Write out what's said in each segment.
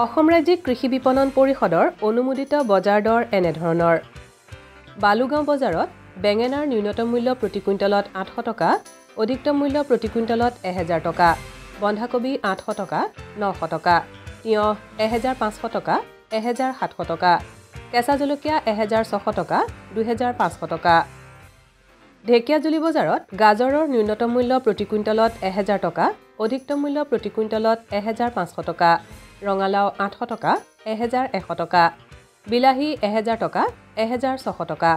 অসম ৰাজ্যিক কৃষি বিপণন পৰিষদৰ অনুমোদিত বজাৰ দৰ এনেধৰণৰ বালুগাঁও বজাৰত বেঙেনাৰ ন্যূনতম মূল্য প্ৰতি কুইণ্টলত 800 টকা, অধিকতম মূল্য প্ৰতি কুইণ্টলত 1000 টকা, বন্ধাকবি 800 টকা, 900 টকা, তিয়ঁহ 1500 টকা, 1700 টকা, কেঁচা জলকীয়া 1600 টকা, 2500 টকা। ঢেকিয়াজুলি বজাৰত গাজৰৰ ন্যূনতম মূল্য প্ৰতি কুইণ্টলত 1000 টকা, অধিকতম মূল্য প্ৰতি কুইণ্টলত 1500 টকা, ৰঙালাও 800 টকা, 1100 টকা, বিলাহী 1000 টকা, 1600 টকা,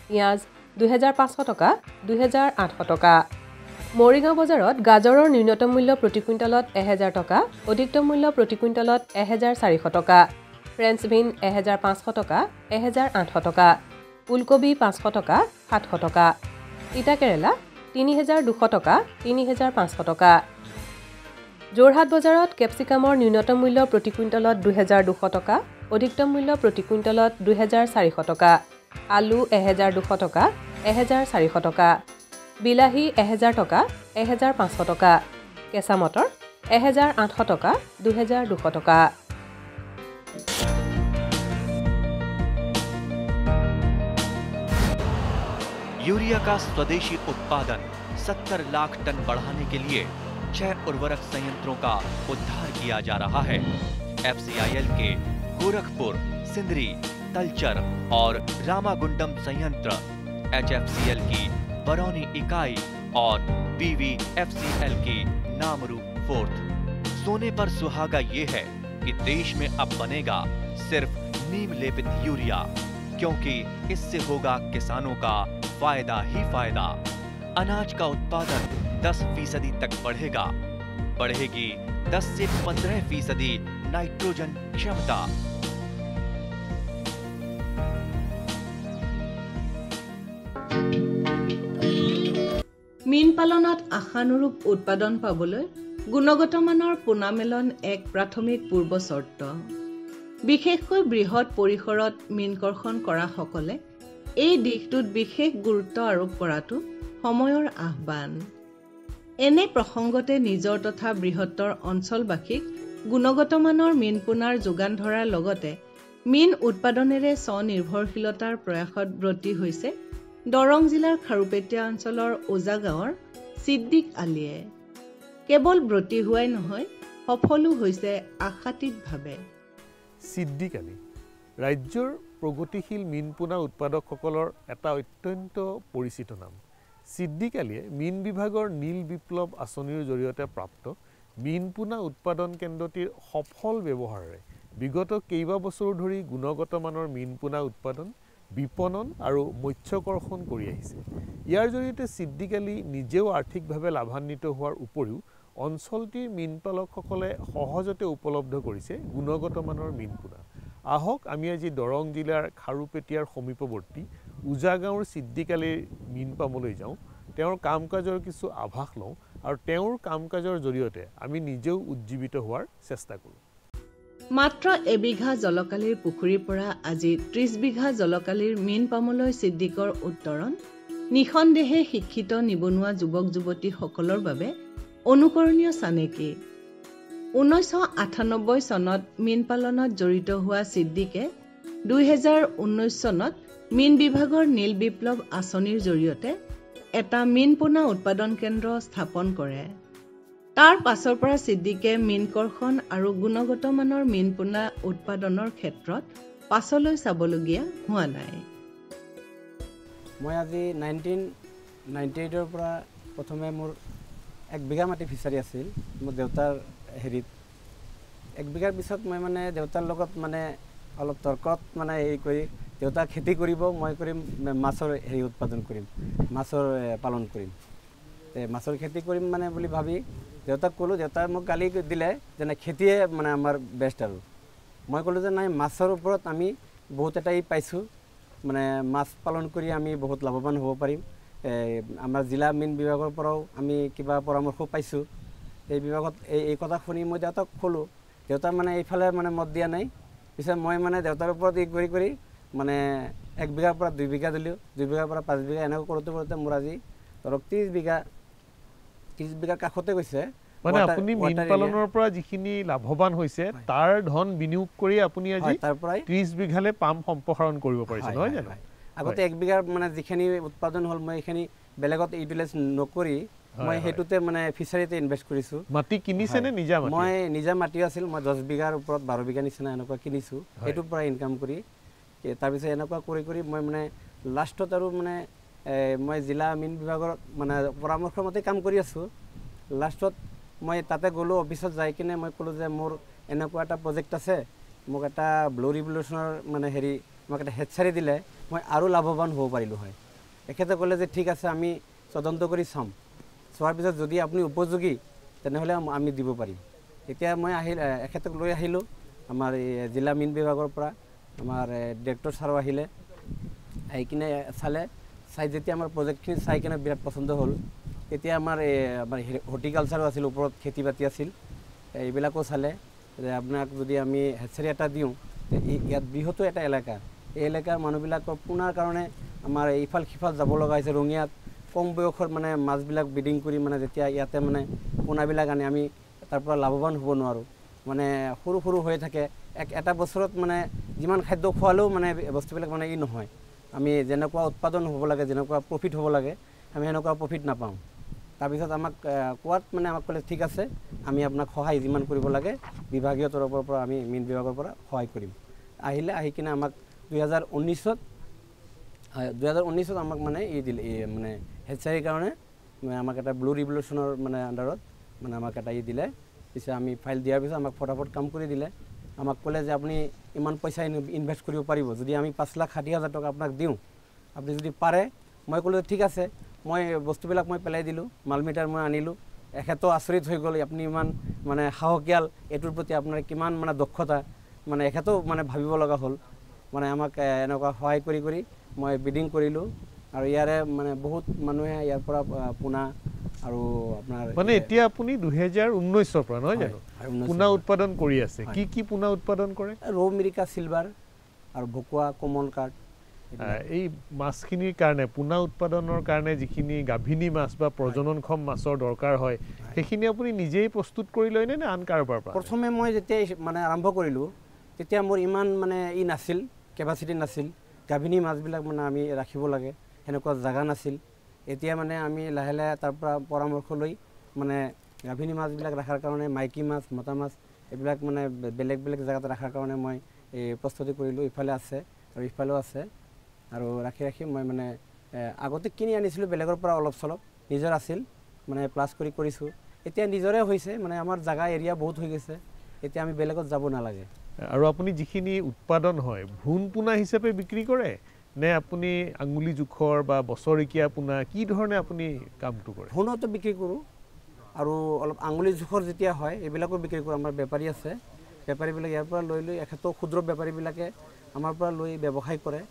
পিঁয়াজ 2500 টকা, 2800 টকা। মৰিগাঁও বজাৰত গাজৰৰ ন্যূনতম মূল্য প্ৰতি কুইণ্টলত 1000 টকা, অধিকতম মূল্য প্ৰতি কুইণ্টলত 1400 টকা, ফ্ৰেঞ্চ বিন 1500 টকা, 1800 টকা, ফুলকবি 500 টকা, 700 টকা, তিতা কেৰেলা 3200 টকা, 3500 টকা। যোৰহাট বজাৰত কেপচিকামৰ ন্যূনতম মূল্য প্ৰতি কুইণ্টলত 2200 টকা, অধিকতম মূল্য প্ৰতি কুইণ্টলত 2400 টকা, আলু 1200 টকা, 1400 টকা, বিলাহী 1000 টকা, 1500 টকা, কেঁচা মটৰ 1800 টকা, 2200 টকা। यूरिया का स्वदेशी उत्पादन 70 लाख टन बढ़ाने के लिए 6 उर्वरक संयंत्रों का उद्धार किया जा रहा है। FCIL के गोरखपुर, सिंदरी, तलचर और रामागुंडम संयंत्र, HFCL की बरौनी इकाई और BVFCL की नामरू फोर्थ। सोने पर सुहागा ये है कि देश में अब बनेगा सिर्फ नीम लेपित यूरिया, क्योंकि इससे होगा किसानों का फायदा ही फायदा। अनाज का उत्पादन 10% तक बढ़ेगा, बढ़ेगी 10 से 15% नाइट्रोजन क्षमता। मीन पालनत आशानुरूप उत्पादन पाবলৈ গুণগত মানৰ পোনামেলন এক প্ৰাথমিক পূৰ্ব চৰ্ত। বিশেষকৈ বৃহৎ পৰিসৰত মীনকৰ্ষণ কৰা সকলে এই দিশটোত বিশেষ গুৰুত্ব আৰোপ কৰাটো সময়ৰ আহ্বান। এনে প্ৰসংগতে নিজৰ তথা বৃহত্তৰ অঞ্চলবাসীক গুণগত মানৰ মীন পোনাৰ যোগান ধৰাৰ লগতে মীন উৎপাদনেৰে স্বনিৰ্ভৰশীলতাৰ প্ৰয়াসত ব্ৰতী হৈছে দৰং জিলাৰ খাৰুপেটীয়া অঞ্চলৰ ওজা গাঁৱৰ ছিদ্দিক আলীয়ে। কেৱল ব্ৰতী হোৱাই নহয়, সফলো হৈছে আশাতীতভাৱে। ছিদ্দিক আলী ৰাজ্যৰ প্ৰগতিশীল মীন পোনা উৎপাদকসকলৰ এটা অত্যন্ত পৰিচিত নাম। ছিদ্দিক আলীয়ে মীন বিভাগৰ নীল বিপ্লৱ আঁচনিৰ জৰিয়তে প্ৰাপ্ত মীন পোনা উৎপাদন কেন্দ্ৰটিৰ সফল ব্যৱহাৰেৰে বিগত কেইবাবছৰ ধৰি গুণগত মানৰ মীন পোনা উৎপাদন, বিপণন আৰু মৎস্যকৰ্ষণ কৰি আহিছে। ইয়াৰ জৰিয়তে ছিদ্দিক আলী নিজেও আৰ্থিকভাৱে লাভান্বিত হোৱাৰ উপৰিও অঞ্চলটিৰ মীন পালকসকলে সহজতে উপলব্ধ কৰিছে গুণগত মানৰ মীন পোনা। আহক আমি আজি দৰং জিলাৰ খাৰুপেটীয়াৰ সমীপৱৰ্তী ওজা গাঁৱৰ ছিদ্দিক আলীৰ মীন পামলৈ যাওঁ, তেওঁৰ কাম কাজৰ কিছু আভাস লওঁ আৰু তেওঁৰ কাম কাজৰ জৰিয়তে আমি নিজেও উজ্জীৱিত হোৱাৰ চেষ্টা কৰোঁ। মাত্ৰ এবিঘা জলকালিৰ পুখুৰীৰ পৰা আজি 30 বিঘা জলকালিৰ মীন পামলৈ ছিদ্দিকৰ উত্তৰণ নিঃসন্দেহে শিক্ষিত নিবনুৱা যুৱক যুৱতীসকলৰ বাবে অনুকৰণীয় চানেকি। 1998 চনত মীন পালনত জড়িত হোৱা ছিদ্দিকে 2019 চনত মীন বিভাগৰ নীল বিপ্লৱ আঁচনিৰ জৰিয়তে এটা মীন পোনা উৎপাদন কেন্দ্ৰ স্থাপন কৰে। তাৰ পাছৰ পৰা ছিদ্দিকে মীনকৰ্ষণ আৰু গুণগত মানৰ মীন পোনা উৎপাদনৰ ক্ষেত্ৰত পাছলৈ চাবলগীয়া হোৱা নাই। মই আজি 1998ৰ পৰা প্ৰথমে মোৰ 1 বিঘা মাটি ফিচাৰী আছিল মোৰ দেউতাৰ হেৰিত। 1 বিঘাৰ পিছত মই মানে দেউতাৰ লগত মানে অলপ তৰ্কত মানে হেৰি কৰি দেউতা খেতি কৰিব, মই কৰিম মাছৰ হেৰি উৎপাদন কৰিম, মাছৰ পালন কৰিম। মাছৰ খেতি কৰিম মানে বুলি ভাবি দেউতাক ক'লোঁ। দেউতাই মোক গালি দিলে যেনে খেতিয়ে মানে আমাৰ বেষ্ট আৰু। মই ক'লোঁ যে নাই, মাছৰ ওপৰত আমি বহুত এটাই পাইছোঁ, মানে মাছ পালন কৰি আমি বহুত লাভৱান হ'ব পাৰিম। আমাৰ জিলা মীন বিভাগৰ পৰাও আমি কিবা পৰামৰ্শ পাইছোঁ। এই বিভাগত এই কথা শুনি মই দেউতাক ক'লোঁ। দেউতা মানে এইফালে মানে মত দিয়া নাই। পিছত মই মানে দেউতাৰ ওপৰত ই কৰি মানে 1 বিঘাৰ পৰা 2 বিঘা দিলোঁ, 2 বিঘাৰ পৰা 5 বিঘা এনেকৈ কৰোঁতে মোৰ আজি ধৰক 30 বিঘাৰ কাষতে গৈছে মানে আপুনি মীন পালনৰ পৰা যিখিনি লাভৱান হৈছে তাৰ ধন বিনিয়োগ কৰি আপুনি আজি 30 বিঘালে পাম সম্প্ৰসাৰণ কৰিব পাৰিছে নহয় জানো আগতে 1 বিঘাৰ মানে যিখিনি উৎপাদন হল মই এখিনি বেলেগত ইউটিলাইজ নকৰি মই হেতুতে মানে ফিচাৰীতে ইনভেস্ট কৰিছো মাটি কিনিছে নে নিজা মাটি মই নিজা মাটি আছিল মই 10 বিঘাৰ ওপৰত 12 বিঘা নিচিনা এনেকুৱা কিনিছো হেতুৰ পৰা ইনকাম কৰি তাৰ পিছত এনেকুৱা কৰি মই মানে লাষ্টত আৰু মানে মই জিলা মীন বিভাগৰ মানে পৰামৰ্শ মতে কাম কৰি আছো লাষ্টত মই তাতে গলো অফিসত যাই কিনে মই কলো যে মোৰ এনেকুৱা এটা প্ৰজেক্ট আছে মোক এটা ব্লু ৰিভলিউশনৰ মানে হেৰি মোক এটা হেডচাৰি দিলে মই আৰু লাভৱান হ'ব পাৰিলো হয় এখেতে ক'লে যে ঠিক আছে আমি তদন্ত কৰি চাম চোৱাৰ পিছত যদি আপুনি উপযোগী তেনেহলে আমি দিব পাৰিম এতিয়া মই এখেতক লৈ আহিলো আমাৰ জিলা মীন বিভাগৰ পৰা আমাৰ ডাইৰেক্টৰ ছাৰ আহিলে আহি কিনে চালে চাই যেতিয়া আমাৰ প্ৰজেক্টখিনি চাই কিনে বিৰাট পছন্দ হ'ল এতিয়া আমাৰ হৰ্টিকালচাৰো আছিল ওপৰত খেতি বাতি আছিল এইবিলাকো চালে যে আপোনাক যদি আমি হেডচাৰি এটা দিওঁ ইয়াত বৃহৎ এটা এলেকা এই এলেকাৰ মানুহবিলাকৰ পোনাৰ কাৰণে আমাৰ ইফাল সিফাল যাব লগা হৈছে ৰঙিয়াত কম বয়সৰ মানে মাছবিলাক ব্ৰিডিং কৰি মানে যেতিয়া ইয়াতে মানে পোনাবিলাক আনি আমি তাৰ পৰা লাভৱান হ'ব নোৱাৰোঁ মানে সৰু হৈ থাকে এটা বছৰত মানে যিমান খাদ্য খোৱালেও মানে বস্তুবিলাক মানে ই নহয় আমি যেনেকুৱা উৎপাদন হ'ব লাগে যেনেকুৱা প্ৰফিট হ'ব লাগে আমি সেনেকুৱা প্ৰফিট নাপাওঁ তাৰপিছত আমাক কোৱাত মানে আমাক ক'লে ঠিক আছে আমি আপোনাক সহায় যিমান কৰিব লাগে বিভাগীয় তৰফৰ পৰা আমি মীন বিভাগৰ পৰা সহায় কৰিম আহি কিনে আমাক 2019 আমাক মানে ই দিলে মানে হেডচাৰিৰ কাৰণে আমাক এটা ব্লু ৰিভলিউশনৰ মানে আণ্ডাৰত মানে আমাক এটা ই দিলে পিছে আমি ফাইল দিয়াৰ পিছত আমাক ফটাফট কাম কৰি দিলে আমাক ক'লে যে আপুনি ইমান পইচা ইনভেস্ট কৰিব পাৰিব যদি আমি 5,60,000 টকা আপোনাক দিওঁ আপুনি যদি পাৰে মই ক'লো ঠিক আছে মই বস্তুবিলাক মই পেলাই দিলোঁ মালমিটাৰ মই আনিলোঁ এখেতো আচৰিত হৈ গ'ল আপুনি ইমান মানে সাহসীয়াল এইটোৰ প্ৰতি আপোনাৰ কিমান মানে দক্ষতা মানে এখেতো মানে ভাবিব লগা হ'ল মানে আমাক এনেকুৱা সহায় কৰি মই ব্ৰিডিং কৰিলোঁ আৰু ইয়াৰে মানে বহুত মানুহে ইয়াৰ পৰা পোনা আৰু আপোনাৰ মানে এতিয়া আপুনি 2019 পৰা নহয় জানো পোনা উৎপাদন কৰি আছে কি পোনা উৎপাদন কৰে ৰৌ মিৰিকা সিলভাৰ আৰু ভকুৱা কমন কাৰ্ড এই মাছখিনিৰ কাৰণে পোনা উৎপাদনৰ কাৰণে যিখিনি গাভিনী মাছ বা প্ৰজননক্ষম মাছৰ দৰকাৰ হয় সেইখিনি আপুনি নিজেই প্ৰস্তুত কৰি লয় নে আন কাৰোবাৰ পৰা প্ৰথমে মই যেতিয়া মানে আৰম্ভ কৰিলোঁ তেতিয়া মোৰ ইমান মানে ই নাছিল কেপাচিটি নাছিল গাভিনী মাছবিলাক মানে আমি ৰাখিব লাগে সেনেকুৱা জাগা নাছিল এতিয়া মানে আমি লাহে তাৰ পৰা পৰামৰ্শ লৈ মানে গাভিনী মাছবিলাক ৰাখাৰ কাৰণে মাইকী মাছ মতা মাছ এইবিলাক মানে বেলেগ জাগাত ৰাখাৰ কাৰণে মই এই প্ৰস্তুতি কৰিলোঁ ইফালে আছে আৰু ইফালেও আছে আৰু ৰাখি মই মানে আগতে কিনি আনিছিলোঁ বেলেগৰ পৰা অলপ চলপ নিজৰ আছিল মানে প্লাছ কৰিছোঁ এতিয়া নিজৰে হৈছে মানে আমাৰ জাগা এৰিয়া বহুত হৈ গৈছে এতিয়া আমি বেলেগত যাব নালাগে আৰু আপুনি যিখিনি উৎপাদন হয় ভ্ৰূণ পোনা হিচাপে বিক্ৰী কৰে নে আপুনি আঙুলি জোখৰ বা বছৰিকীয়া পোনা কি ধৰণে আপুনি কামটো কৰে ভ্ৰূণতো বিক্ৰী কৰোঁ আৰু অলপ আঙুলি জোখৰ যেতিয়া হয় এইবিলাকো বিক্ৰী কৰোঁ আমাৰ বেপাৰী আছে বেপাৰীবিলাক ইয়াৰ পৰা লৈ এখেতো ক্ষুদ্ৰ বেপাৰীবিলাকে আমাৰ পৰা লৈ ব্যৱসায় কৰে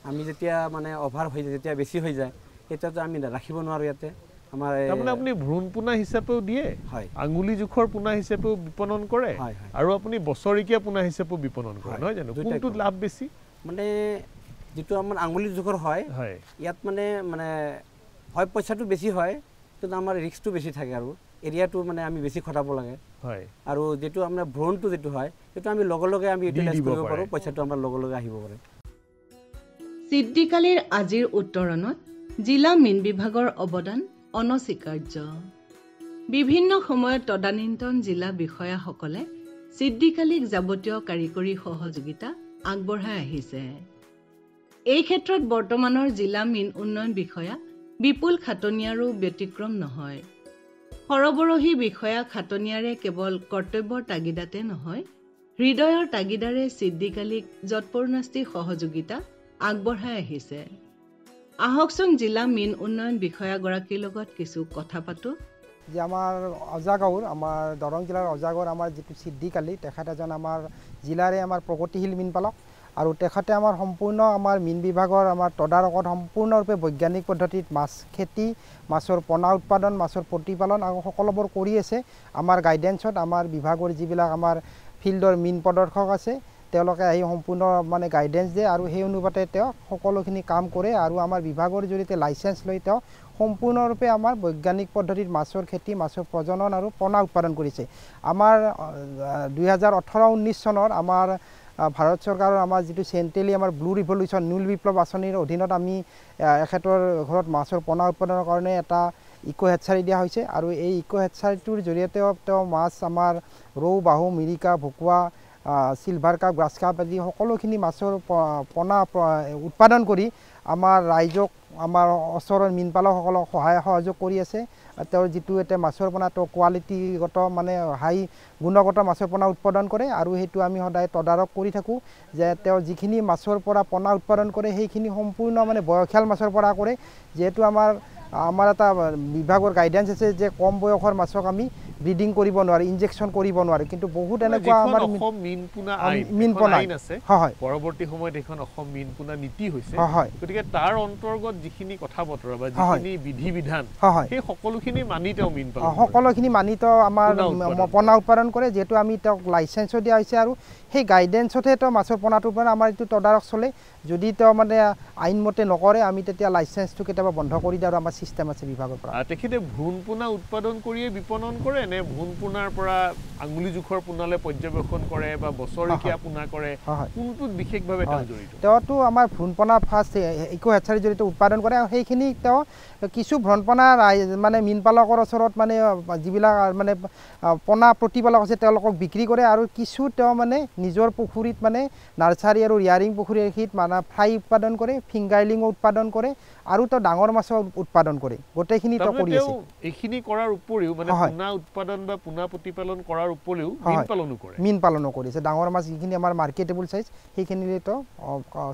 আমি যেতিয়া মানে অভাৰ হৈ যায় যেতিয়া বেছি হৈ যায় তেতিয়াতো আমি ৰাখিব নোৱাৰোঁ ইয়াতে আমাৰ তাৰমানে আপুনি ভ্ৰূণ পোনা হিচাপেও দিয়ে হয় আঙুলি জোখৰ পোনা হিচাপেও বিপণন কৰে আৰু আপুনি বছৰিকীয়া পোনা হিচাপেও বিপণন কৰে নহয় জানো কোনটোত লাভ বেছি মানে যেটো আমাৰ আঙুলি জোখৰ হয় ইয়াত মানে হয় পইচাটো বেছি হয় কিন্তু আমাৰ ৰিস্কটো বেছি থাকে আৰু এৰিয়াটো মানে আমি বেছি খটাব লাগে হয় আৰু যেটো আমাৰ ভ্ৰূণটো যেটো হয় সেইটো আমি লগে আমি ইউটিলাইজ কৰিব পাৰোঁ পইচাটো আমাৰ লগে আহিব পাৰে সিদ্দিকালীৰ আজিৰ উত্তৰণত জিলা মীন বিভাগৰ অৱদান অনস্বীকাৰ্য বিভিন্ন সময়ত তদানীন্তন জিলা বিষয়াসকলে সিদ্দিকালীক যাৱতীয় কাৰিকৰী সহযোগিতা আগবঢ়াই আহিছে এই ক্ষেত্ৰত বৰ্তমানৰ জিলা মীন উন্নয়ন বিষয়া বিপুল খাটনিয়াৰো ব্যতিক্ৰম নহয় সৰবৰাহী বিষয়া খাটনিয়াৰে কেৱল কৰ্তব্যৰ তাগিদাতে নহয় হৃদয়ৰ তাগিদাৰে সিদ্দিকালীক যৎপৰোনাস্তি সহযোগিতা আগবঢ়াই আহিছে আহকচোন জিলা মীন উন্নয়ন বিষয়াগৰাকীৰ লগত কিছু কথা পাতো যে আমাৰ অজাগাঁৱৰ আমাৰ দৰং জিলাৰ অজাগাঁৱৰ আমাৰ যিটো সিদ্দিকালী তেখেত এজন আমাৰ জিলাৰে আমাৰ প্ৰগতিশীল মীন পালক আৰু তেখেতে আমাৰ সম্পূৰ্ণ আমাৰ মীন বিভাগৰ আমাৰ তদাৰকত সম্পূৰ্ণৰূপে বৈজ্ঞানিক পদ্ধতিত মাছ খেতি মাছৰ পোনা উৎপাদন মাছৰ প্ৰতিপালন আৰু সকলোবোৰ কৰি আছে আমাৰ গাইডেন্সত আমাৰ বিভাগৰ যিবিলাক আমাৰ ফিল্ডৰ মীন প্ৰদৰ্শক আছে তেওঁলোকে আহি সম্পূৰ্ণ মানে গাইডেন্স দিয়ে আৰু সেই অনুপাতে তেওঁ সকলোখিনি কাম কৰে আৰু আমাৰ বিভাগৰ জৰিয়তে লাইচেন্স লৈ তেওঁ সম্পূৰ্ণৰূপে আমাৰ বৈজ্ঞানিক পদ্ধতিত মাছৰ খেতি মাছৰ প্ৰজনন আৰু পোনা উৎপাদন কৰিছে আমাৰ 2018-19 চনৰ আমাৰ ভাৰত চৰকাৰৰ আমাৰ যিটো চেণ্ট্ৰেলি আমাৰ ব্লু ৰিভলিউশ্যন নীল বিপ্লৱ আঁচনিৰ অধীনত আমি এখেতৰ ঘৰত মাছৰ পোনা উৎপাদনৰ কাৰণে এটা ইকো হেটচাৰী দিয়া হৈছে আৰু এই ইকো হেটচাৰীটোৰ জৰিয়তে তেওঁ মাছ আমাৰ ৰৌ বাহু মিৰিকা ভকুৱা সিলভাৰ কাপ গ্ৰাছ কাপ আদি সকলোখিনি মাছৰ পোনা উৎপাদন কৰি আমাৰ ৰাইজক আমাৰ ওচৰৰ মীনপালকসকলক সহায় সহযোগ কৰি আছে তেওঁৰ যিটো এতিয়া মাছৰ পোনা তেওঁ কোৱালিটিগত মানে হাই গুণগত মাছৰ পোনা উৎপাদন কৰে আৰু সেইটো আমি সদায় তদাৰক কৰি থাকোঁ যে তেওঁ যিখিনি মাছৰ পৰা পোনা উৎপাদন কৰে সেইখিনি সম্পূৰ্ণ মানে বয়সীয়াল মাছৰ পৰা কৰে যিহেতু আমাৰ এটা বিভাগৰ গাইডেন্স আছে যে কম বয়সৰ মাছক আমি ব্ৰিডিং কৰিব নোৱাৰি ইনজেকশ্যন কৰিব নোৱাৰি কিন্তু বহুত এনেকুৱা আমাৰ মীনপোনা আইন আছে হয় পৰৱৰ্তী সময়ত এখন অসম মীনপোনা নীতি হৈছে হয় গতিকে তাৰ অন্তৰ্গত যিখিনি কথা বতৰা বা যিখিনি বিধি বিধান সেই সকলোখিনি মানি তেওঁ মীনপালন সকলোখিনি মানি তেওঁ আমাৰ পোনা উৎপাদন কৰে যেহেতু আমি তেওঁক লাইচেন্সো দিয়া হৈছে আৰু সেই গাইডেন্সতহে তেওঁ মাছৰ পোনাটোৰ পৰা আমাৰ এইটো তদাৰক চলে যদি তেওঁ মানে আইনমতে নকৰে আমি তেতিয়া লাইচেন্সটো কেতিয়াবা বন্ধ কৰি দিওঁ আৰু আমাৰ চিষ্টেম আছে বিভাগৰ পৰা তেখেতে ভ্ৰূণ পোনা উৎপাদন কৰিয়ে বিপণন কৰে নে ভ্ৰূণ পোনাৰ পৰা আঙুলি জোখৰ পোনালৈ পৰ্যবেক্ষণ কৰে বা বছৰেকীয়া পোনা কৰে কোনটোত বিশেষভাৱে তেওঁ জড়িত তেওঁতো আমাৰ ভ্ৰূণ পোনা ফাৰ্ষ্ট ইকো হেটচাৰীৰ জৰিয়তে উৎপাদন কৰে আৰু সেইখিনি তেওঁ কিছু ভ্ৰূণ পোনা মানে মীনপালকৰ ওচৰত মানে যিবিলাক মানে পোনা প্ৰতিপালক আছে তেওঁলোকক বিক্ৰী কৰে আৰু কিছু তেওঁ মানে নিজৰ পুখুৰীত মানে নাৰ্চাৰী আৰু ৰিয়াৰিং পুখুৰীৰ হিত মানে ফ্ৰাই উৎপাদন কৰে ফিংগাৰলিঙো উৎপাদন কৰে আৰু তেওঁ ডাঙৰ মাছৰ উৎপাদন কৰে গোটেইখিনি তেওঁ কৰি আছে এইখিনি কৰাৰ উপৰিও মানে পোনা উৎপাদন বা পোনা প্ৰতিপালন কৰাৰ উপৰিও মীন পালনো কৰিছে ডাঙৰ মাছ যিখিনি আমাৰ মাৰ্কেটেবল সাইজ সেইখিনিৰে তেওঁ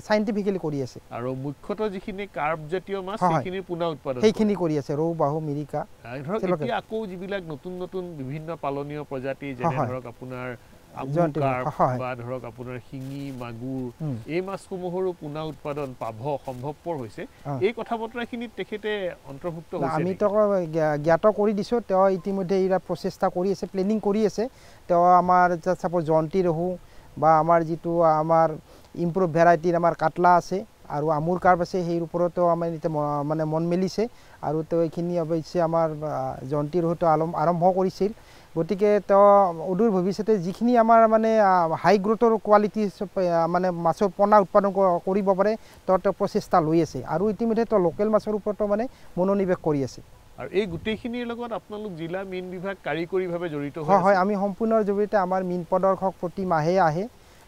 সাইন্টিফিকেলি কৰি আছে আৰু মুখ্যতঃ যিখিনি কাৰ্প জাতীয় মাছ সেইখিনি পোনা উৎপাদন সেইখিনি কৰি আছে ৰৌ বাহু মিৰিকা ধৰক এতিয়া আকৌ যিবিলাক নতুন নতুন বিভিন্ন পালনীয় প্ৰজাতি যেনে ধৰক আপোনাৰ বা ধৰক আপোনাৰ শিঙি মাগুৰ এই মাছসমূহৰো পোনা উৎপাদন পাভ সম্ভৱপৰ হৈছে এই কথা বতৰাখিনিত তেখেতে অন্তৰ্ভুক্ত হৈছে আমি তো জ্ঞাত কৰি দিছোঁ তেওঁ ইতিমধ্যে ইয়াৰ প্ৰচেষ্টা কৰি আছে প্লেনিং কৰি আছে তেওঁ আমাৰ চাপোজ জয়ন্তী ৰহু বা আমাৰ যিটো আমাৰ ইম্প্ৰুভ ভেৰাইটিৰ আমাৰ কাটলা আছে আৰু আমুৰ কাৰ্প আছে সেই ওপৰতো আমাৰ মানে মন মেলিছে আৰু তেওঁ এইখিনি অৱশ্যে আমাৰ জয়ন্তী ৰহুটো আৰম্ভ কৰিছিল গতিকে তেওঁ অদূৰ ভৱিষ্যতে যিখিনি আমাৰ মানে হাই গ্ৰোথৰ কোৱালিটি মানে মাছৰ পোনা উৎপাদন কৰিব পাৰে তেওঁ প্ৰচেষ্টা লৈ আছে আৰু ইতিমধ্যে তেওঁ লোকেল মাছৰ ওপৰতো মানে মনোনিৱেশ কৰি আছে আৰু এই গোটেইখিনিৰ লগত আপোনালোক জিলা মীন বিভাগ কাৰিকৰীভাৱে জড়িত হয় আমি সম্পূৰ্ণৰ জৰিয়তে আমাৰ মীন প্ৰদৰ্শক প্ৰতি মাহে আহে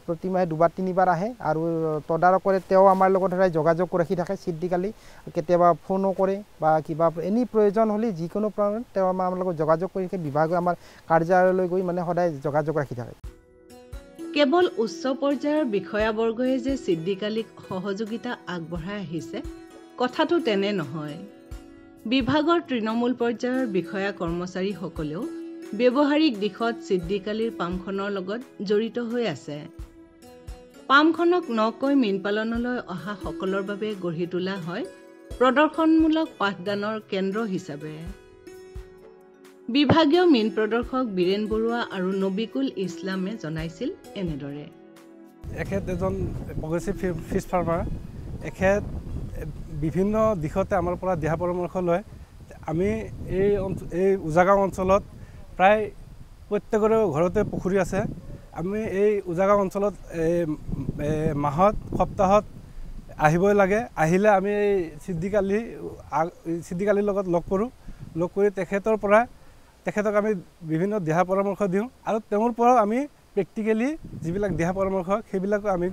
প্ৰতি মাহে দুবাৰ তিনিবাৰ আহে আৰু তদাৰক কৰে তেওঁ আমাৰ লগত সদায় যোগাযোগ ৰাখি থাকে চিদ্দিকালি কেতিয়াবা ফোনো কৰে বা কিবা এনি প্ৰয়োজন হ'লে যিকোনো প্ৰয়োজন তেওঁ আমাৰ লগত যোগাযোগ কৰি থাকে বিভাগে আমাৰ কাৰ্যালয়লৈ গৈ মানে সদায় যোগাযোগ ৰাখি থাকে কেৱল উচ্চ পৰ্যায়ৰ বিষয়াবৰ্গই যে চিদ্দিকালিক সহযোগিতা আগবঢ়াই আহিছে কথাটো তেনে নহয় বিভাগৰ তৃণমূল পৰ্যায়ৰ বিষয়া কৰ্মচাৰীসকলেও ব্যৱহাৰিক দিশত চিদ্দিকালিৰ পামখনৰ লগত জড়িত হৈ আছে পামখনক নকৈ মীন পালনলৈ অহা সকলৰ বাবে গঢ়ি তোলা হয় প্ৰদৰ্শনমূলক পাঠদানৰ কেন্দ্ৰ হিচাপে বিভাগীয় মীন প্ৰদৰ্শক বীৰেন বৰুৱা আৰু নবিকুল ইছলামে জনাইছিল এনেদৰে এখেত এজন প্ৰগ্ৰেছিভ ফিছ ফাৰ্মাৰ এখেত বিভিন্ন দিশতে আমাৰ পৰা দিহা পৰামৰ্শ লয় আমি এই উজাগাঁও অঞ্চলত প্ৰায় প্ৰত্যেকৰে ঘৰতে পুখুৰী আছে আমি এই উজাগাঁও অঞ্চলত মাহত সপ্তাহত আহিবই লাগে আহিলে আমি এই চিদ্দিকালিৰ লগত লগ কৰোঁ লগ কৰি তেখেতক আমি বিভিন্ন দিহা পৰামৰ্শ দিওঁ আৰু তেওঁৰ পৰাও আমি প্ৰেক্টিকেলি যিবিলাক দিহা পৰামৰ্শ সেইবিলাকো আমি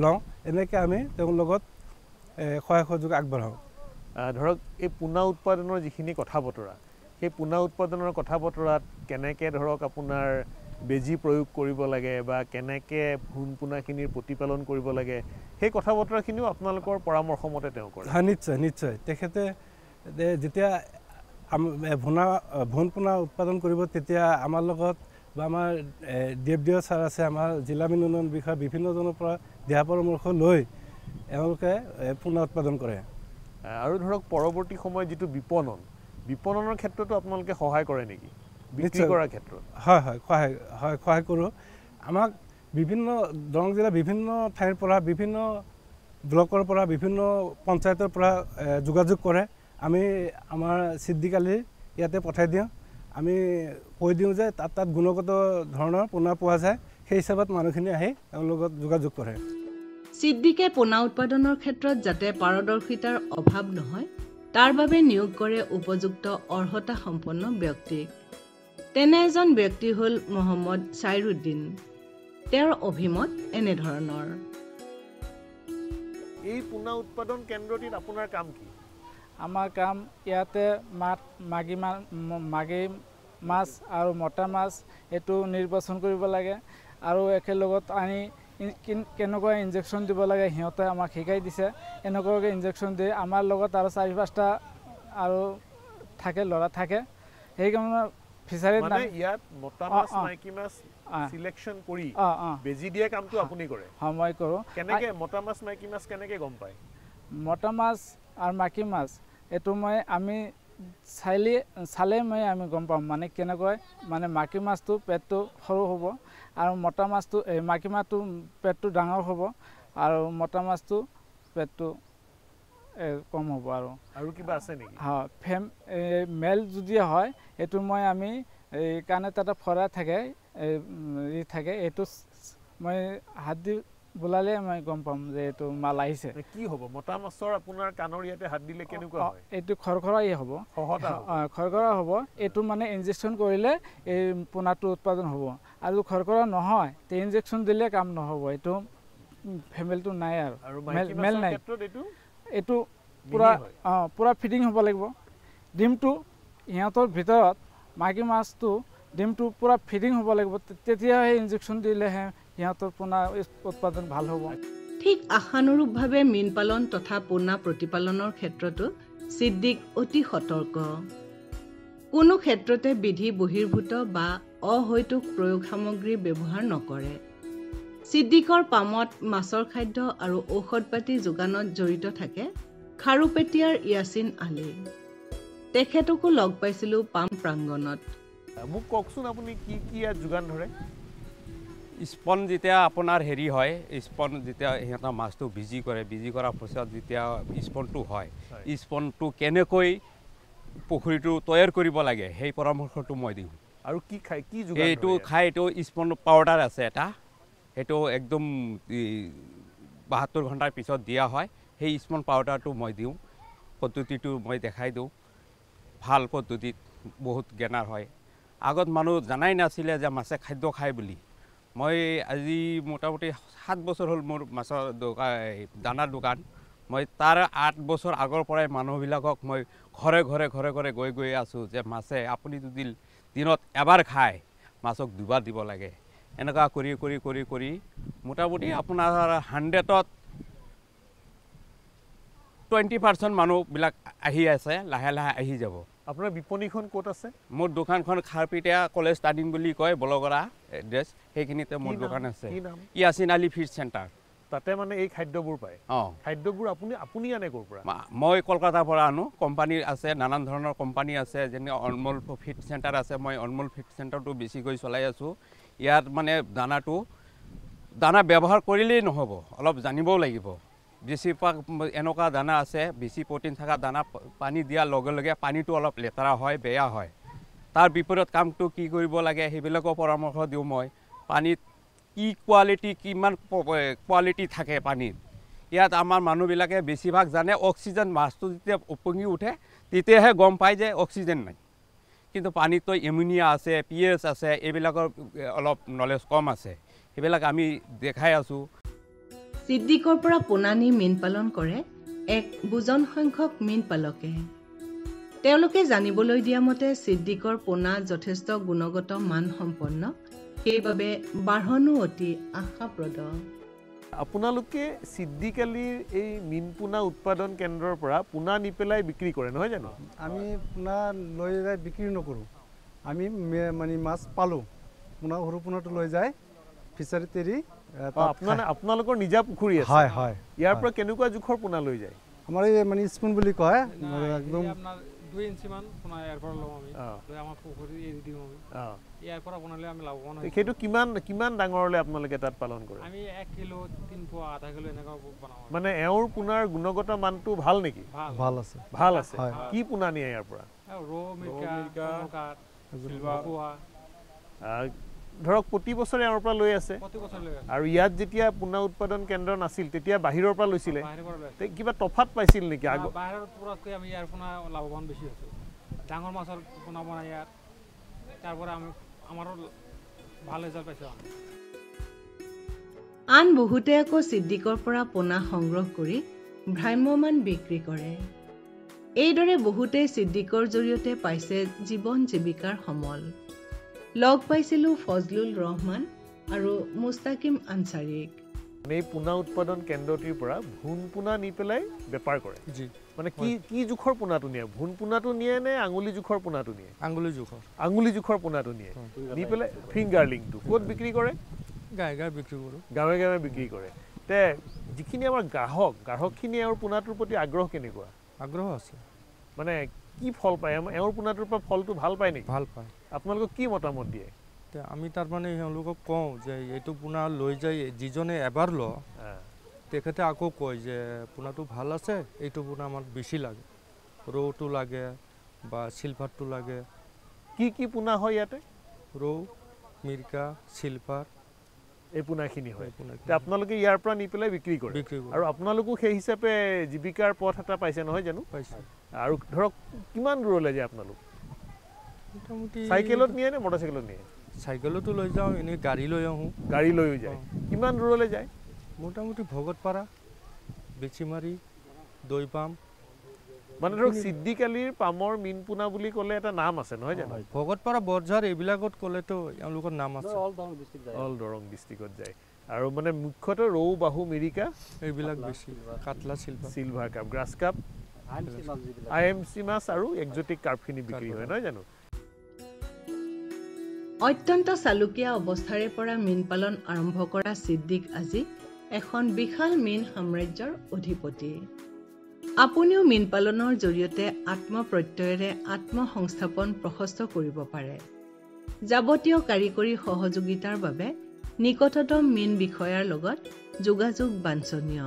লওঁ এনেকৈ আমি তেওঁৰ লগত সহায় সহযোগ আগবঢ়াওঁ ধৰক এই পোনা উৎপাদনৰ যিখিনি কথা বতৰা সেই পোনা উৎপাদনৰ কথা বতৰাত কেনেকৈ ধৰক আপোনাৰ বেজী প্ৰয়োগ কৰিব লাগে বা কেনেকৈ ভ্ৰূণ পোনাখিনিৰ প্ৰতিপালন কৰিব লাগে সেই কথা বতৰাখিনিও আপোনালোকৰ পৰামৰ্শ মতে তেওঁ কৰে হয় নিশ্চয় তেখেতে যেতিয়া ভ্ৰূণ পোনা উৎপাদন কৰিব তেতিয়া আমাৰ লগত বা আমাৰ DFDO ছাৰ আছে আমাৰ জিলা মীন উন্নয়ন বিষয়া বিভিন্নজনৰ পৰা দিহা পৰামৰ্শ লৈ এওঁলোকে পোনা উৎপাদন কৰে আৰু ধৰক পৰৱৰ্তী সময়ত যিটো বিপণনৰ ক্ষেত্ৰতো আপোনালোকে সহায় কৰে নেকি বিক্ৰী কৰাৰ ক্ষেত্ৰত হয় সহায় কৰোঁ আমাক বিভিন্ন দৰং জিলাৰ বিভিন্ন ঠাইৰ পৰা বিভিন্ন ব্লকৰ পৰা বিভিন্ন পঞ্চায়তৰ পৰা যোগাযোগ কৰে আমি আমাৰ সিদ্ধিকালি ইয়াতে পঠাই দিওঁ আমি কৈ দিওঁ যে তাত গুণগত ধৰণৰ পোনা পোৱা যায় সেই হিচাপত মানুহখিনি আহি তেওঁৰ লগত যোগাযোগ কৰে সিদ্দিকে পোনা উৎপাদনৰ ক্ষেত্ৰত যাতে পাৰদৰ্শিতাৰ অভাৱ নহয় তাৰ বাবে নিয়োগ কৰে উপযুক্ত অৰ্হতা সম্পন্ন ব্যক্তিক তেনে এজন ব্যক্তি হ'ল মোহাম্মদ সাইৰুদ্দিন তেওঁৰ অভিমত এনেধৰণৰ এই পোনা উৎপাদন কেন্দ্ৰটিত আপোনাৰ কাম কি আমাৰ কাম ইয়াতে মাগী মাছ আৰু মতা মাছ এইটো নিৰ্বাচন কৰিব লাগে আৰু একেলগত আনি কেনেকুৱা ইনজেকশ্যন দিব লাগে সিহঁতে আমাক শিকাই দিছে এনেকুৱাকৈ ইনজেকশ্যন দিয়ে আমাৰ লগত আৰু 4-5টা আৰু থাকে ল'ৰা থাকে সেইকাৰণে ফিচাৰীত মানে ইয়াত মতা মাছ মাইকী মাছ সিলেকশন কৰি বেজি দিয়া কামটো আপুনি কৰে মই কৰোঁ কেনেকৈ মতা মাছ মাইকী মাছ কেনেকৈ গম পায় মতা মাছ আৰু মাইকী মাছ এইটো আমি চালে আমি গম পাম মানে কেনেকৈ মানে মাইকী মাছটো পেটটো সৰু হ'ব আৰু মতা মাছটো মাইকী মাছটো পেটটো ডাঙৰ হ'ব আৰু মতা মাছটো পেটটো কম হ'ব আৰু কিবা আছে নেকি মেল যদি হয় এইটো আমি কাণত এটা ফৰা থাকে থাকে এইটো মই হাত দি বুলালে মই গম পাম যে এইটো মাল আহিছে কি হ'ব মতা মাছৰ আপোনাৰ কাণৰ ইয়াতে হাত দিলে কেনেকুৱা হয় এইটো খৰখৰাই হ'ব খৰখৰা হ'ব এইটো মানে ইনজেকশ্যন কৰিলে এই পোনাটো উৎপাদন হ'ব আৰু খৰখৰা নহয় তে ইনজেকশ্যন দিলে কাম নহ'ব এইটো ফেমেলটো নাই আৰু মেল নাই এইটো পুৰা ফিটিং হ'ব লাগিব ডিমটো ইহঁতৰ ভিতৰত মাইকী মাছটো ডিমটো পুৰা ফিটিং হ'ব লাগিব তেতিয়াহে ইনজেকশ্যন দিলেহে সিহঁতৰ পোনা উৎপাদন ভাল হ'ব ঠিক আশানুৰূপভাৱে মীন পালন তথা পোনা প্ৰতিপালনৰ ক্ষেত্ৰতো সিদ্দিক অতি সতৰ্ক কোনো ক্ষেত্ৰতে বিধি বহিৰ্ভূত বা অহৈতুক প্ৰয়োগ সামগ্ৰী ব্যৱহাৰ নকৰে সিদ্দিকৰ পামত মাছৰ খাদ্য আৰু ঔষধ পাতি যোগানত জড়িত থাকে খাৰুপেটিয়াৰ ইয়াছিন আলী তেখেতকো লগ পাইছিলো পাম প্ৰাংগণত মোক কওকচোন আপুনি কি কি ইয়াত যোগান ধৰে স্পন যেতিয়া আপোনাৰ হেৰি হয় স্পন যেতিয়া সিহঁতৰ মাছটো বিজি কৰাৰ পিছত যেতিয়া স্পনটো হয় স্পনটো কেনেকৈ পুখুৰীটো তৈয়াৰ কৰিব লাগে সেই পৰামৰ্শটো মই দিওঁ আৰু কি খায় কি যোগান এইটো খাই এইটো স্পন পাউডাৰ আছে এটা সেইটো একদম 72 ঘণ্টাৰ পিছত দিয়া হয় সেই স্পন পাউডাৰটো মই দিওঁ পদ্ধতিটো মই দেখাই দিওঁ ভাল পদ্ধতিত বহুত জ্ঞানৰ হয় আগত মানুহ জানাই নাছিলে যে মাছে খাদ্য খায় বুলি মই আজি মোটামুটি 7 বছৰ হ'ল মোৰ মাছৰ দানাৰ দোকান মই তাৰ 8 বছৰ আগৰ পৰাই মানুহবিলাকক মই ঘৰে ঘৰে গৈ আছোঁ যে মাছে আপুনি যদি দিনত এবাৰ খায় মাছক দুবাৰ দিব লাগে এনেকুৱা কৰি মোটামুটি আপোনাৰ 100ত 20% মানুহবিলাক আহি আছে লাহে লাহে আহি যাব আপোনাৰ বিপণীখন ক'ত আছে মোৰ দোকানখন খাৰপিটিয়া কলেজ ষ্টাডিং বুলি কয় বলগৰা এড্ৰেছ সেইখিনিতে মোৰ দোকান আছে ইয়াছিন আলী ফিড চেণ্টাৰ তাতে মানে এই খাদ্যবোৰ পায় খাদ্যবোৰ আপুনি আনে ক'ৰ পৰা মই কলকাতাৰ পৰা আনো কোম্পানী আছে নানান ধৰণৰ কোম্পানী আছে যেনে অনমোল ফিড চেণ্টাৰ আছে মই অনমোল ফিড চেণ্টাৰটো বেছিকৈ চলাই আছোঁ ইয়াত মানে দানা ব্যৱহাৰ কৰিলেই নহ'ব অলপ জানিবও লাগিব বেছিভাগ এনেকুৱা দানা আছে বেছি প্ৰটিন থকা দানা পানী দিয়াৰ লগে লগে পানীটো অলপ লেতেৰা হয় বেয়া হয় তাৰ বিপৰীত কামটো কি কৰিব লাগে সেইবিলাকৰ পৰামৰ্শ দিওঁ মই পানীত কি কোৱালিটি কিমান কোৱালিটি থাকে পানীত ইয়াত আমাৰ মানুহবিলাকে বেছিভাগ জানে অক্সিজেন মাছটো যেতিয়া উপঙি উঠে তেতিয়াহে গম পায় যে অক্সিজেন নাই কিন্তু পানীতো এমোনিয়া আছে পিএইচ আছে এইবিলাকৰ অলপ নলেজ কম আছে সেইবিলাক আমি দেখাই আছোঁ সিদ্দিকৰ পৰা পোনানি মীন পালন কৰে এক বুজন সংখ্যক মীন পালকে তেওঁলোকে জানিবলৈ দিয়া মতে সিদ্দিকৰ পোনা যথেষ্ট গুণগত মান সম্পন্ন সেইবাবে বাঢ়নো অতি আশাপ্ৰদ আপোনালোকে সিদ্দিক আলীৰ এই মীন পোনা উৎপাদন কেন্দ্ৰৰ পৰা পোনা নি পেলাই বিক্ৰী কৰে নহয় জানো আমি পোনা লৈ যাই বিক্ৰী নকৰোঁ আমি মানে মাছ পালোঁ পোনা সৰু পোনাটো লৈ যায় ফিচাৰীত এৰি আপোনালোকৰ নিজা পুখুৰী আছে হয় ইয়াৰ পৰা কেনেকুৱা জোখৰ পোনা লৈ যায় আমাৰ এই মানে স্পুন বুলি কয় একদম 2 ইঞ্চিমান পোনা ইয়াৰ পৰা লওঁ আমি লৈ আমাৰ পুখুৰী এৰি দিওঁ আমি ইয়াৰ পৰা বনালে আমি লাভৱান হয় সেইটো কিমান ডাঙৰলৈ আপোনালোকে তাত পালন কৰে আমি 1 কিলো 3 পোৱা আধা কিলো এনেকুৱা বনাওঁ মানে এওঁৰ পোনাৰ গুণগত মানটো ভাল নেকি ভাল আছে কি পোনা নিয়ে ইয়াৰ পৰা ৰৌ মিৰ্কা চিলভাৰ ধৰক প্ৰতি বছৰে এওঁৰ পৰা লৈ আছে আৰু ইয়াত যেতিয়া পোনা উৎপাদন কেন্দ্ৰ নাছিল তেতিয়া বাহিৰৰ পৰা লৈছিলে কিবা তফাত পাইছিল নেকি বাহিৰৰ পৰাতকৈ আমি ইয়াৰ পোনা লাভৱান বেছি হৈছোঁ ডাঙৰ মাছৰ পোনা বনাই ইয়াত তাৰ পৰা আমি আমাৰো ভাল ৰিজাল্ট পাইছোঁ আন বহুতে আকৌ ছিদ্দিকৰ পৰা পোনা সংগ্ৰহ কৰি ভ্ৰাম্যমান বিক্ৰী কৰে এইদৰে বহুতে ছিদ্দিকৰ জৰিয়তে পাইছে জীৱন জীৱিকাৰ সমল লগ পাইছিলোঁ ফজলুল ৰহমান আৰু মুস্তাকিম আনচাৰীক এই পোনা উৎপাদন কেন্দ্ৰটিৰ পৰা ভুন পোনা নি পেলাই বেপাৰ কৰে মানে কি জোখৰ পোনাটো নিয়ে ভুন পোনাটো নিয়ে নে আঙুলি জোখৰ পোনাটো নিয়ে আঙুলি জোখৰ পোনাটো নিয়ে নি পেলাই ফিংগাৰলিংটো ক'ত বিক্ৰী কৰে গাঁৱে গাঁৱে বিক্ৰী কৰে তে যিখিনি আমাৰ গ্ৰাহকখিনিয়ে আৰু পোনাটোৰ প্ৰতি আগ্ৰহ কেনেকুৱা আগ্ৰহ আছে মানে কি ফল পায় এওঁৰ পোনাটোৰ পৰা ফলটো ভাল পায় নেকি ভাল পায় আপোনালোকক কি মতামত দিয়ে আমি তাৰমানে তেওঁলোকক কওঁ যে এইটো পোনা লৈ যাই যিজনে এবাৰ ল তেখেতে আকৌ কয় যে পোনাটো ভাল আছে এইটো পোনা আমাক বেছি লাগে ৰৌটো লাগে বা চিলভাৰটো লাগে কি পোনা হয় ইয়াতে ৰৌ মিৰ্কা চিলভাৰ এই পোনাখিনি হয় আপোনালোকে ইয়াৰ পৰা নি পেলাই বিক্ৰী কৰে আৰু আপোনালোকো সেই হিচাপে জীৱিকাৰ পথ এটা পাইছে নহয় জানো আৰু ধৰক কিমান দূৰলৈ যায় আপোনালোক মোটামুটি চাইকেলত নিয়ে নে মটৰচাইকেলত নিয়ে চাইকেলতো লৈ যাওঁ এনেই গাড়ী লৈ আহোঁ গাড়ী লৈও যায় কিমান দূৰলৈ যায় মোটামুটি ভগতপাৰা বেচিমাৰি দৈপাম মানে ধৰক ছিদ্দিকালিৰ পামৰ মীন পোনা বুলি ক'লে এটা নাম আছে নহয় জানো ভগতপাৰা বৰঝাৰ এইবিলাকত ক'লেতো এওঁলোকৰ নাম আছে অল দৰং ডিষ্ট্ৰিক্টত যায় আৰু মানে মুখ্যতঃ ৰৌ বাহু মিৰিকা এইবিলাক বেছি catla silver carp grass carp IMC মাছ আৰু এক্সোটিক কাৰ্পখিনি বিক্ৰী হয় নহয় জানো অত্যন্ত চালুকীয়া অৱস্থাৰে পৰা মীন পালন আৰম্ভ কৰা ছিদ্দিক আজি এখন বিশাল মীন সাম্ৰাজ্যৰ অধিপতি আপুনিও মীন পালনৰ জৰিয়তে আত্মপ্ৰত্যয়েৰে আত্মসংস্থাপন প্ৰশস্ত কৰিব পাৰে যাৱতীয় কাৰিকৰী সহযোগিতাৰ বাবে নিকটতম মীন বিষয়াৰ লগত যোগাযোগ বাঞ্ছনীয়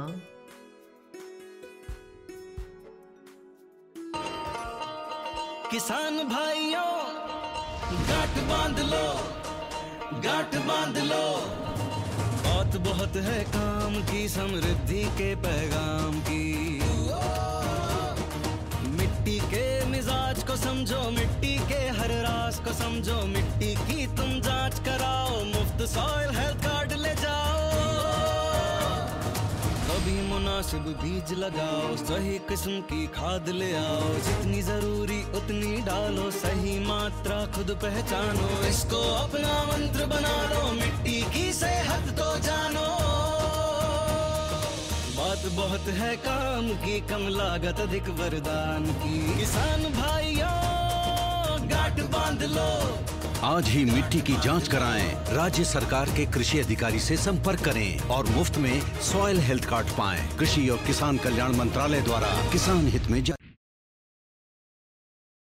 किसान भाइयों गांठ बांध लो बहुत बहुत है काम की समृद्धि के पैगाम की मिट्टी के मिजाज को समझो मिट्टी के हर राज को समझो मिट्टी की तुम जांच कराओ मुफ्त सॉइल हेल्थ कार्ड ले जाओ कभी मुनासिब बीज लगाओ सही किस्म की खाद ले आओ जितनी जरूरी उतनी डालो सही मात्रा खुद पहचानो इसको अपना मंत्र बना लो मिट्टी की सेहत तो जानो बात बहुत है काम की कम लागत अधिक वरदान की किसान भाइयों गांठ बांध लो आज ही मिट्टी की जांच कराएं राज्य सरकार के कृषि अधिकारी से संपर्क करें और मुफ्त में सॉइल हेल्थ कार्ड पाएं कृषि और किसान कल्याण मंत्रालय द्वारा किसान हित में